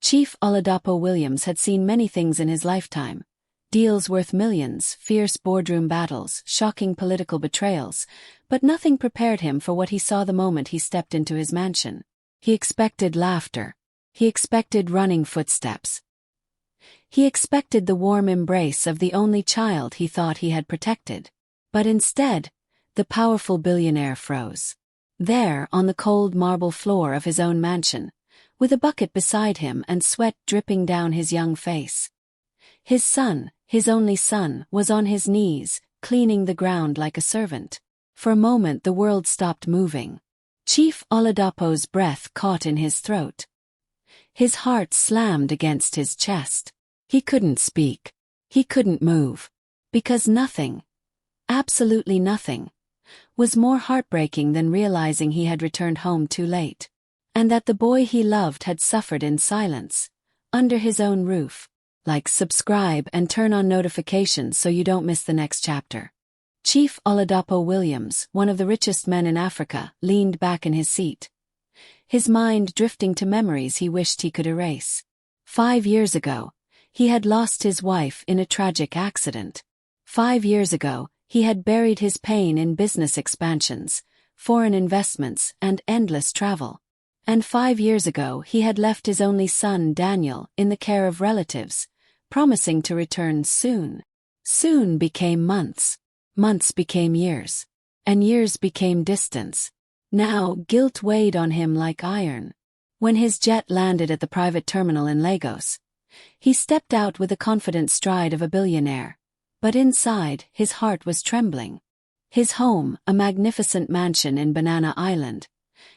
Chief Oladapo Williams had seen many things in his lifetime. Deals worth millions, fierce boardroom battles, shocking political betrayals, but nothing prepared him for what he saw the moment he stepped into his mansion. He expected laughter. He expected running footsteps. He expected the warm embrace of the only child he thought he had protected. But instead, the powerful billionaire froze. There, on the cold marble floor of his own mansion, with a bucket beside him and sweat dripping down his young face. His son, his only son, was on his knees, cleaning the ground like a servant. For a moment the world stopped moving. Chief Oladapo's breath caught in his throat. His heart slammed against his chest. He couldn't speak. He couldn't move. Because nothing, absolutely nothing, was more heartbreaking than realizing he had returned home too late. And that the boy he loved had suffered in silence, under his own roof. Like, subscribe and turn on notifications so you don't miss the next chapter. Chief Oladapo Williams, one of the richest men in Africa, leaned back in his seat. His mind drifting to memories he wished he could erase. 5 years ago, he had lost his wife in a tragic accident. 5 years ago, he had buried his pain in business expansions, foreign investments, and endless travel. And 5 years ago he had left his only son Daniel in the care of relatives, promising to return soon. Soon became months. Months became years. And years became distance. Now guilt weighed on him like iron. When his jet landed at the private terminal in Lagos, he stepped out with the confident stride of a billionaire. But inside, his heart was trembling. His home, a magnificent mansion in Banana Island,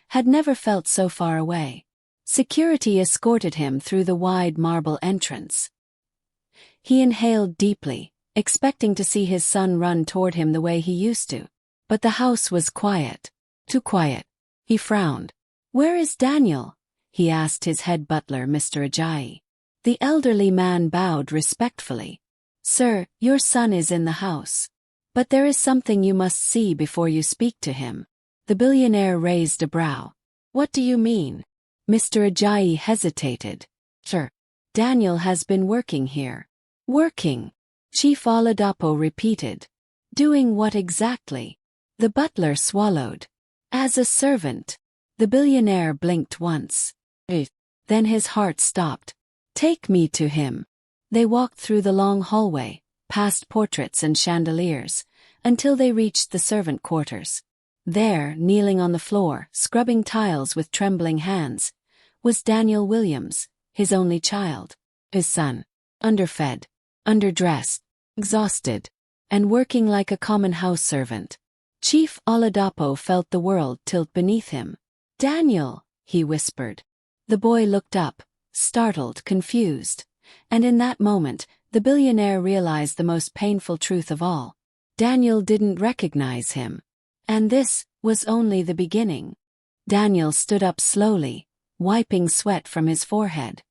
had never felt so far away. Security escorted him through the wide marble entrance. He inhaled deeply, expecting to see his son run toward him the way he used to. But the house was quiet. Too quiet. He frowned. "Where is Daniel?" he asked his head butler, Mr. Ajayi. The elderly man bowed respectfully. "Sir, your son is in the house. But there is something you must see before you speak to him." The billionaire raised a brow. "What do you mean?" Mr. Ajayi hesitated. "Sir, Daniel has been working here." "Working?" Chief Oladapo repeated. "Doing what exactly?" The butler swallowed. "As a servant." The billionaire blinked once. Then his heart stopped. "Take me to him." They walked through the long hallway, past portraits and chandeliers, until they reached the servant quarters. There, kneeling on the floor, scrubbing tiles with trembling hands, was Daniel Williams, his only child. His son. Underfed, underdressed, exhausted, and working like a common house servant. Chief Oladapo felt the world tilt beneath him. "Daniel," he whispered. The boy looked up, startled, confused. And in that moment, the billionaire realized the most painful truth of all. Daniel didn't recognize him. And this was only the beginning. Daniel stood up slowly, wiping sweat from his forehead.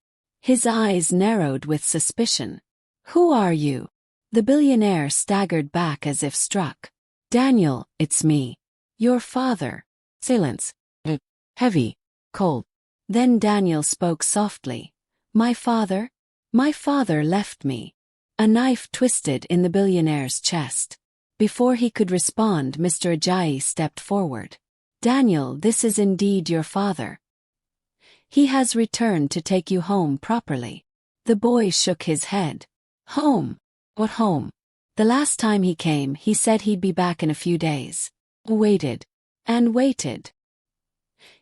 His eyes narrowed with suspicion. "Who are you?" The billionaire staggered back as if struck. "Daniel, it's me. Your father." Silence. Heavy. Cold. Then Daniel spoke softly. "My father? My father left me." A knife twisted in the billionaire's chest. Before he could respond, Mr. Ajayi stepped forward. "Daniel, this is indeed your father. He has returned to take you home properly." The boy shook his head. "Home? What home?" "The last time he came, he said he'd be back in a few days." Waited. And waited.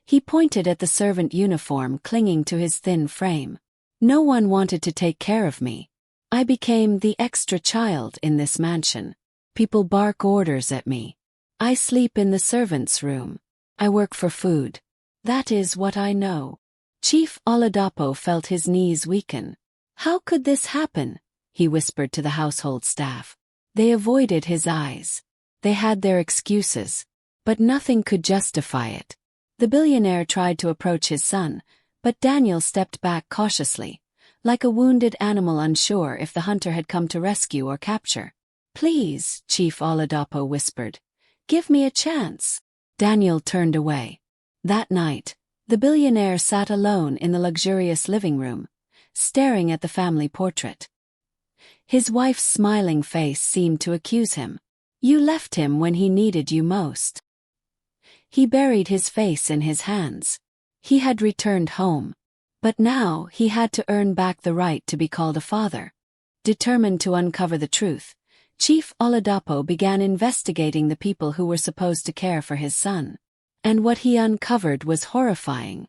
He pointed at the servant uniform clinging to his thin frame. "No one wanted to take care of me. I became the extra child in this mansion. People bark orders at me. I sleep in the servants' room. I work for food. That is what I know." Chief Oladapo felt his knees weaken. "How could this happen?" he whispered to the household staff. They avoided his eyes. They had their excuses. But nothing could justify it. The billionaire tried to approach his son, but Daniel stepped back cautiously, like a wounded animal unsure if the hunter had come to rescue or capture. "Please," Chief Oladapo whispered. "Give me a chance." Daniel turned away. That night, the billionaire sat alone in the luxurious living room, staring at the family portrait. His wife's smiling face seemed to accuse him. You left him when he needed you most. He buried his face in his hands. He had returned home. But now he had to earn back the right to be called a father. Determined to uncover the truth, Chief Oladapo began investigating the people who were supposed to care for his son. And what he uncovered was horrifying.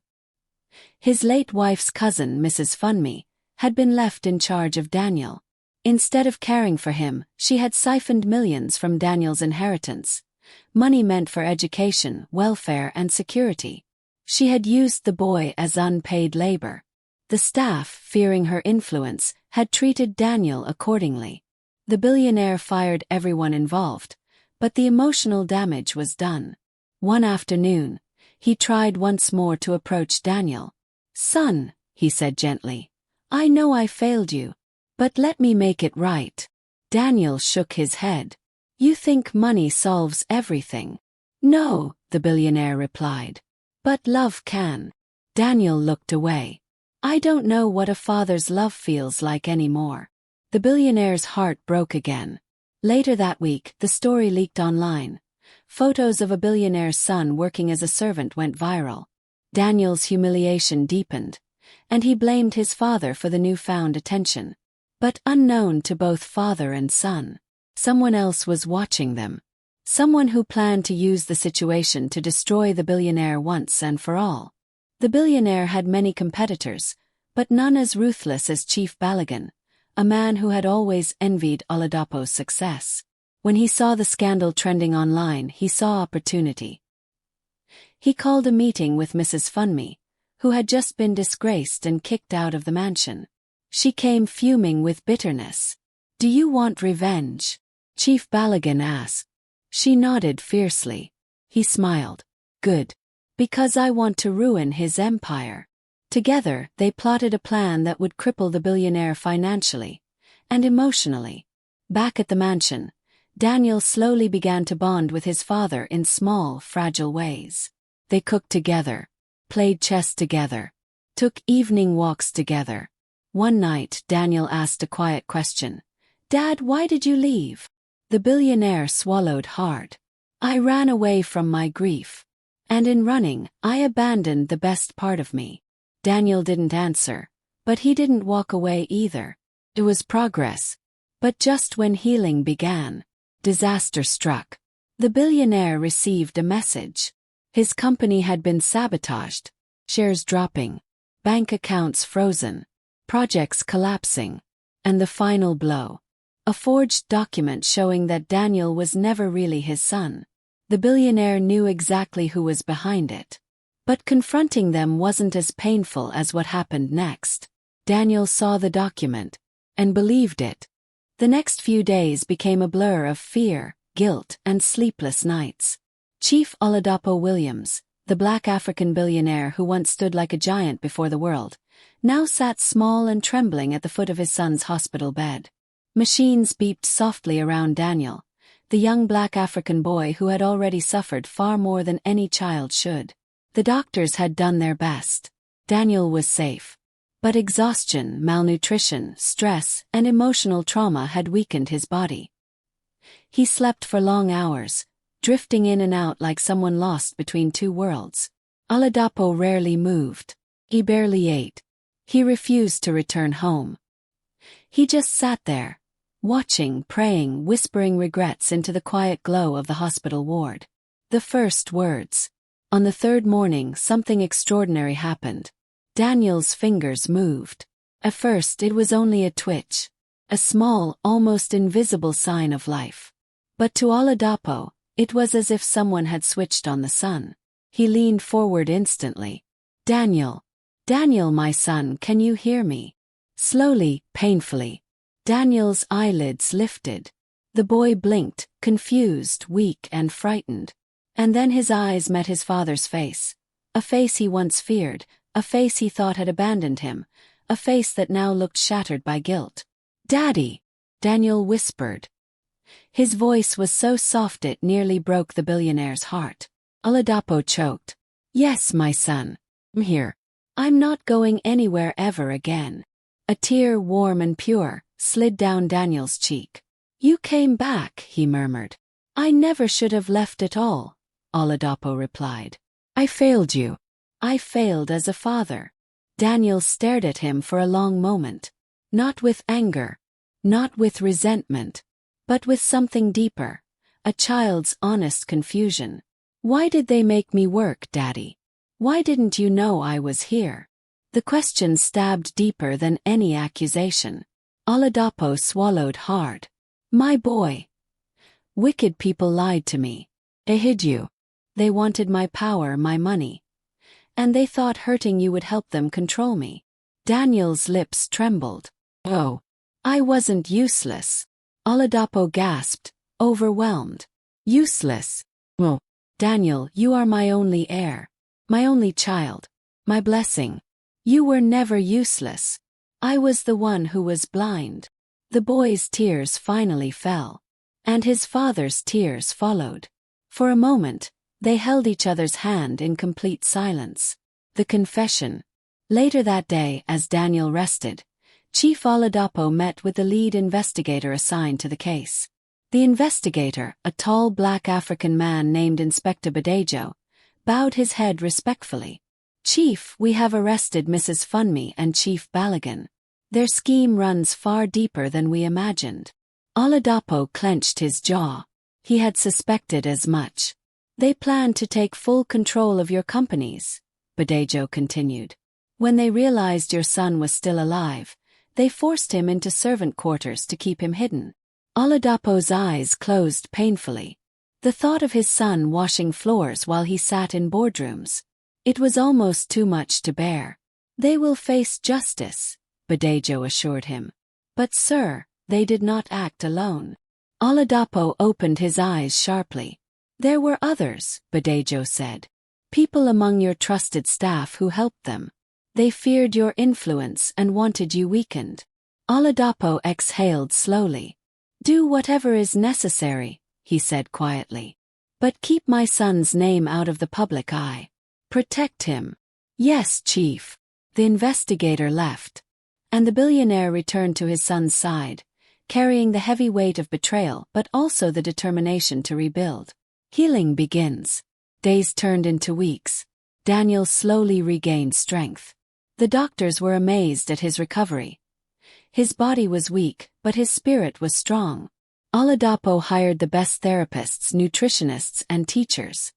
His late wife's cousin, Mrs. Funmi, had been left in charge of Daniel. Instead of caring for him, she had siphoned millions from Daniel's inheritance, money meant for education, welfare, and security. She had used the boy as unpaid labor. The staff, fearing her influence, had treated Daniel accordingly. The billionaire fired everyone involved, but the emotional damage was done. One afternoon, he tried once more to approach Daniel. Son, he said gently, I know I failed you, but let me make it right. Daniel shook his head. You think money solves everything? No, the billionaire replied. But love can. Daniel looked away. I don't know what a father's love feels like anymore. The billionaire's heart broke again. Later that week, the story leaked online. Photos of a billionaire's son working as a servant went viral. Daniel's humiliation deepened, and he blamed his father for the newfound attention. But unknown to both father and son, someone else was watching them. Someone who planned to use the situation to destroy the billionaire once and for all. The billionaire had many competitors, but none as ruthless as Chief Balagan, a man who had always envied Oladapo's success. When he saw the scandal trending online, he saw opportunity. He called a meeting with Mrs. Funmi, who had just been disgraced and kicked out of the mansion. She came fuming with bitterness. Do you want revenge? Chief Balagan asked. She nodded fiercely. He smiled. Good. Because I want to ruin his empire. Together, they plotted a plan that would cripple the billionaire financially and emotionally. Back at the mansion, Daniel slowly began to bond with his father in small, fragile ways. They cooked together, played chess together, took evening walks together. One night, Daniel asked a quiet question. Dad, why did you leave? The billionaire swallowed hard. I ran away from my grief. And in running, I abandoned the best part of me. Daniel didn't answer, but he didn't walk away either. It was progress. But just when healing began, disaster struck. The billionaire received a message. His company had been sabotaged, shares dropping, bank accounts frozen, projects collapsing, and the final blow. A forged document showing that Daniel was never really his son. The billionaire knew exactly who was behind it. But confronting them wasn't as painful as what happened next. Daniel saw the document and believed it. The next few days became a blur of fear, guilt, and sleepless nights. Chief Oladapo Williams, the black African billionaire who once stood like a giant before the world, now sat small and trembling at the foot of his son's hospital bed. Machines beeped softly around Daniel, the young black African boy who had already suffered far more than any child should. The doctors had done their best. Daniel was safe. But exhaustion, malnutrition, stress, and emotional trauma had weakened his body. He slept for long hours, drifting in and out like someone lost between two worlds. Oladapo rarely moved. He barely ate. He refused to return home. He just sat there, watching, praying, whispering regrets into the quiet glow of the hospital ward. The first words. On the third morning, something extraordinary happened. Daniel's fingers moved. At first, it was only a twitch, a small, almost invisible sign of life. But to Oladapo, it was as if someone had switched on the sun. He leaned forward instantly. Daniel, my son, can you hear me? Slowly, painfully. Daniel's eyelids lifted. The boy blinked, confused, weak, and frightened. And then his eyes met his father's face. A face he once feared, a face he thought had abandoned him, a face that now looked shattered by guilt. Daddy, Daniel whispered. His voice was so soft it nearly broke the billionaire's heart. Oladapo choked. Yes, my son. I'm here. I'm not going anywhere ever again. A tear, warm and pure, slid down Daniel's cheek. "You came back," he murmured. "I never should have left at all," Oladapo replied. "I failed you. I failed as a father." Daniel stared at him for a long moment. Not with anger, not with resentment, but with something deeper, a child's honest confusion. "Why did they make me work, Daddy? Why didn't you know I was here?" The question stabbed deeper than any accusation. Oladapo swallowed hard. "My boy. Wicked people lied to me. They hid you. They wanted my power, my money. And they thought hurting you would help them control me." Daniel's lips trembled. "Oh, I wasn't useless." Oladapo gasped, overwhelmed. "Useless? Well, Daniel, you are my only heir. My only child. My blessing. You were never useless. I was the one who was blind." The boy's tears finally fell. And his father's tears followed. For a moment, they held each other's hand in complete silence. The confession. Later that day, as Daniel rested, Chief Oladapo met with the lead investigator assigned to the case. The investigator, a tall black African man named Inspector Badejo, bowed his head respectfully. "Chief, we have arrested Mrs. Funmi and Chief Balagan. Their scheme runs far deeper than we imagined." Oladapo clenched his jaw. He had suspected as much. "They planned to take full control of your companies," Badejo continued. "When they realized your son was still alive, they forced him into servant quarters to keep him hidden." Oladapo's eyes closed painfully. The thought of his son washing floors while he sat in boardrooms. It was almost too much to bear. "They will face justice," Badejo assured him. "But sir, they did not act alone." Oladapo opened his eyes sharply. "There were others," Badejo said. "People among your trusted staff who helped them. They feared your influence and wanted you weakened." Oladapo exhaled slowly. "Do whatever is necessary," he said quietly. "But keep my son's name out of the public eye. Protect him." "Yes, Chief." The investigator left. And the billionaire returned to his son's side, carrying the heavy weight of betrayal but also the determination to rebuild. Healing begins. Days turned into weeks. Daniel slowly regained strength. The doctors were amazed at his recovery. His body was weak, but his spirit was strong. Oladapo hired the best therapists, nutritionists, and teachers.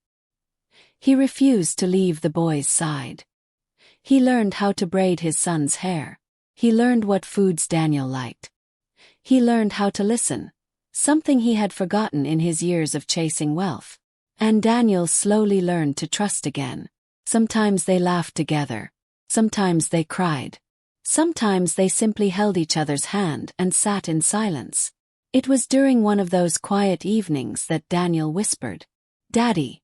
He refused to leave the boy's side. He learned how to braid his son's hair. He learned what foods Daniel liked. He learned how to listen, something he had forgotten in his years of chasing wealth. And Daniel slowly learned to trust again. Sometimes they laughed together. Sometimes they cried. Sometimes they simply held each other's hand and sat in silence. It was during one of those quiet evenings that Daniel whispered, "Daddy,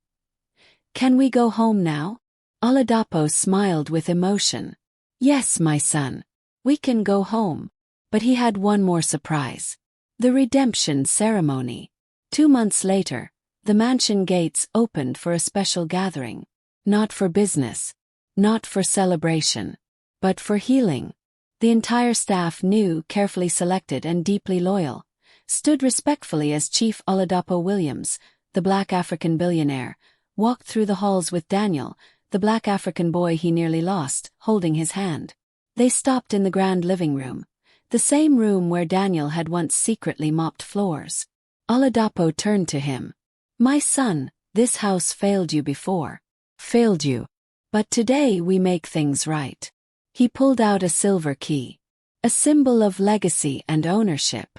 can we go home now?" Oladapo smiled with emotion. "Yes, my son, we can go home." But he had one more surprise. The redemption ceremony. 2 months later, the mansion gates opened for a special gathering. Not for business, not for celebration, but for healing. The entire staff, new, carefully selected and deeply loyal, stood respectfully as Chief Oladapo Williams, the black African billionaire, walked through the halls with Daniel, the black African boy he nearly lost, holding his hand. They stopped in the grand living room, the same room where Daniel had once secretly mopped floors. Oladapo turned to him. "My son, this house failed you before. Failed you. But today we make things right." He pulled out a silver key, a symbol of legacy and ownership.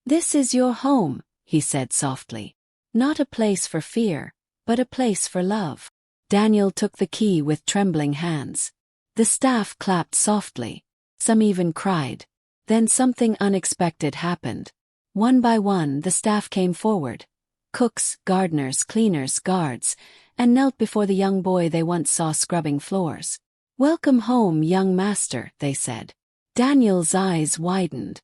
"This is your home," he said softly. "Not a place for fear, but a place for love." Daniel took the key with trembling hands. The staff clapped softly. Some even cried. Then something unexpected happened. One by one, the staff came forward. Cooks, gardeners, cleaners, guards, and knelt before the young boy they once saw scrubbing floors. "Welcome home, young master," they said. Daniel's eyes widened.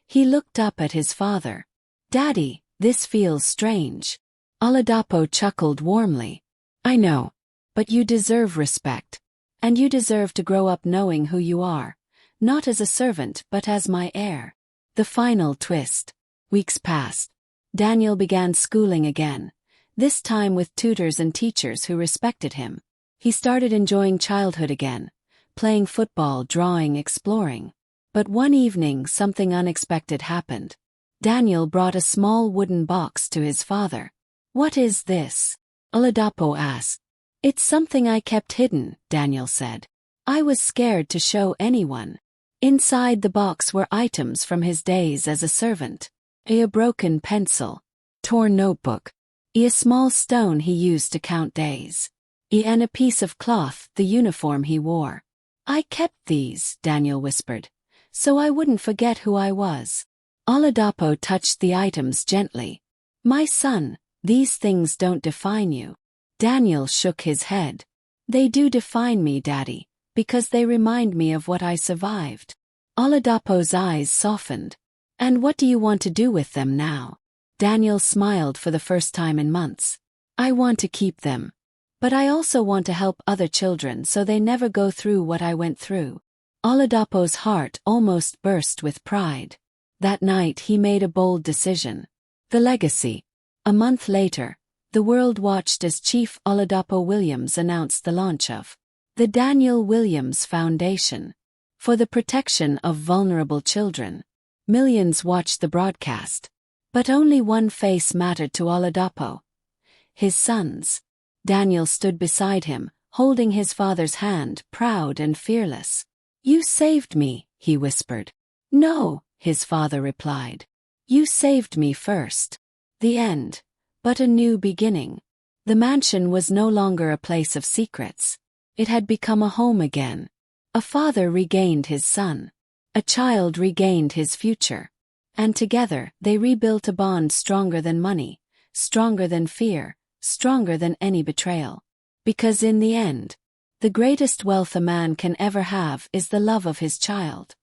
He looked up at his father. "Daddy, this feels strange." Oladapo chuckled warmly. "I know. But you deserve respect. And you deserve to grow up knowing who you are, not as a servant but as my heir. The final twist. Weeks passed. Daniel began schooling again, this time with tutors and teachers who respected him. He started enjoying childhood again, playing football, drawing, exploring. But one evening something unexpected happened. Daniel brought a small wooden box to his father. "What is this?" Oladapo asked. "It's something I kept hidden," Daniel said. "I was scared to show anyone." Inside the box were items from his days as a servant. A broken pencil, torn notebook, a small stone he used to count days, and a piece of cloth, the uniform he wore. "I kept these," Daniel whispered, "so I wouldn't forget who I was." Oladapo touched the items gently. "My son, these things don't define you." Daniel shook his head. "They do define me, Daddy, because they remind me of what I survived." Oladapo's eyes softened. "And what do you want to do with them now?" Daniel smiled for the first time in months. "I want to keep them. But I also want to help other children so they never go through what I went through." Oladapo's heart almost burst with pride. That night he made a bold decision. The legacy. A month later, the world watched as Chief Oladapo Williams announced the launch of the Daniel Williams Foundation for the protection of vulnerable children. Millions watched the broadcast. But only one face mattered to Oladapo. His son's. Daniel stood beside him, holding his father's hand, proud and fearless. "You saved me," he whispered. "No," his father replied. "You saved me first." The end. But a new beginning. The mansion was no longer a place of secrets. It had become a home again. A father regained his son. A child regained his future. And together, they rebuilt a bond stronger than money, stronger than fear, stronger than any betrayal. Because in the end, the greatest wealth a man can ever have is the love of his child.